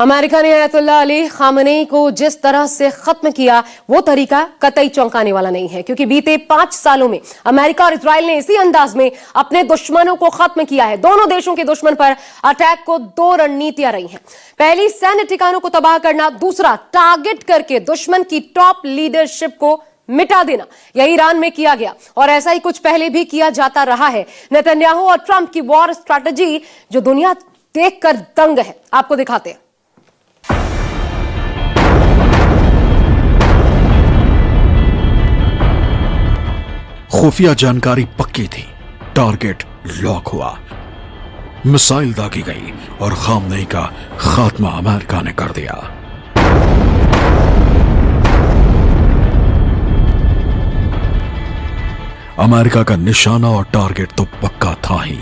America ने अयतुल्ला Ali Khamenei को जिस तरह से खत्म किया वो तरीका कतई चौंकाने वाला नहीं है, क्योंकि बीते 5 सालों में अमेरिका और इजराइल ने इसी अंदाज में अपने दुश्मनों को खत्म किया है। दोनों देशों के दुश्मन पर अटैक को 2 रणनीतियां रही हैं। पहली, सैन्य ठिकानों को तबाह करना। दूसरा, टारगेट करके दुश्मन की टॉप लीडरशिप को मिटा देना। यह ईरान में किया गया और ऐसा ही कुछ पहले भी किया जाता रहा है। नेतन्याहू और ट्रंप की वॉर स्ट्रैटेजी जो दुनिया देखकर दंग है, आपको दिखाते हैं। खुफिया जानकारी पक्की थी, टारगेट लॉक हुआ, मिसाइल दागी गई और खामनेई का खात्मा अमेरिका ने कर दिया। अमेरिका का निशाना और टारगेट तो पक्का था ही,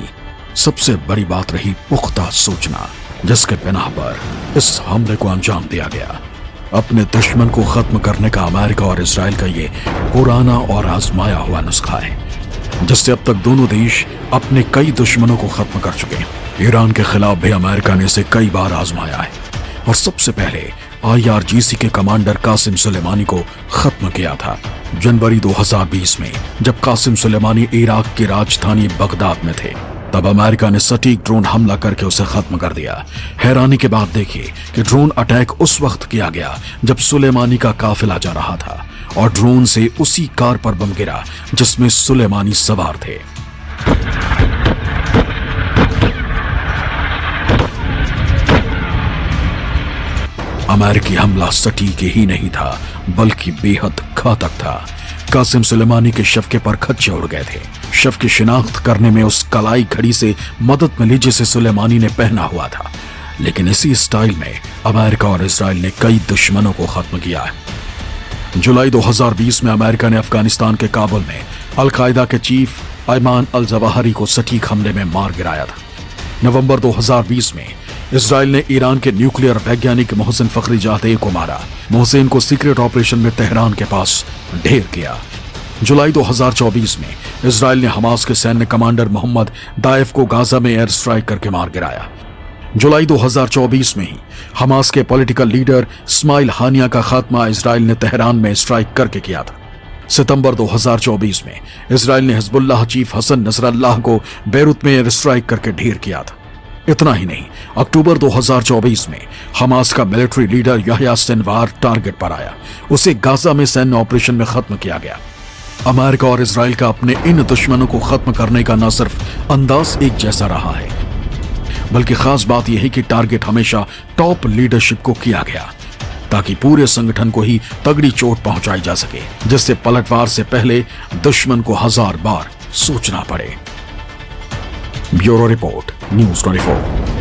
सबसे बड़ी बात रही पुख्ता सूचना, जिसके बिना पर इस हमले को अंजाम दिया गया। अपने दुश्मन को खत्म करने का अमेरिका और इजराइल का ये पुराना और आजमाया हुआ नुस्खा है, जिससे अब तक दोनों देश अपने कई दुश्मनों को खत्म कर चुके हैं। ईरान के खिलाफ भी अमेरिका ने इसे कई बार आजमाया है और सबसे पहले IRGC के कमांडर कासिम सुलेमानी को खत्म किया था जनवरी 2020 में, जब कासिम सुलेमानी इराक की राजधानी बगदाद में थे। तब अमेरिका ने सटीक ड्रोन हमला करके उसे खत्म कर दिया। हैरानी के बाद देखिए कि ड्रोन अटैक उस वक्त किया गया जब सुलेमानी का काफिला जा रहा था और ड्रोन से उसी कार पर बम गिरा जिसमें सुलेमानी सवार थे। अमेरिकी हमला सटीक ही नहीं था, बल्कि बेहद घातक था। कासिम सुलेमानी के शव के पर खच्चे उड़ गए थे। शव की शिनाख्त करने में उस कलाई घड़ी से मदद मिली जिसे सुलेमानी ने पहना हुआ था। लेकिन इसी स्टाइल में अमेरिका और इजराइल ने कई दुश्मनों को खत्म किया है। जुलाई 2020 में अमेरिका ने अफगानिस्तान के काबुल में अल-कायदा के चीफ अयमान अल-जवाहिरी को सटीक हमले में मार गिराया था। नवंबर 2020 में इजराइल ने ईरान के न्यूक्लियर वैज्ञानिक मोहसिन फखरीजादेह को मारा। मोहसिन को सीक्रेट ऑपरेशन में तेहरान के पास ढेर किया। जुलाई 2024 में इजराइल ने हमास के सैन्य कमांडर मोहम्मद दाइफ को गाजा में एयर स्ट्राइक करके मार गिराया। जुलाई 2024 में ही हमास के पॉलिटिकल लीडर इस्माइल हानिया का खात्मा इजराइल ने तेहरान में स्ट्राइक करके किया था। सितंबर 2024 में इजराइल ने हिजबुल्लाह चीफ हसन नसरल्लाह को बैरूत में एयर स्ट्राइक करके ढेर किया था। इतना ही नहीं, अक्टूबर 2024 में हमास का military leader Yahya Sinwar target पर आया। उसे गाजा में सैन्य ऑपरेशन में खत्म किया गया। अमेरिका और इजराइल का अपने इन दुश्मनों को खत्म करने का न सिर्फ अंदाज एक जैसा रहा है, बल्कि खास बात यह है कि टारगेट हमेशा टॉप लीडरशिप को किया गया, ताकि पूरे संगठन को ही तगड़ी चोट पहुंचाई जा सके, जिससे पलटवार से पहले दुश्मन को 1000 बार सोचना पड़े। Bureau report, news 24।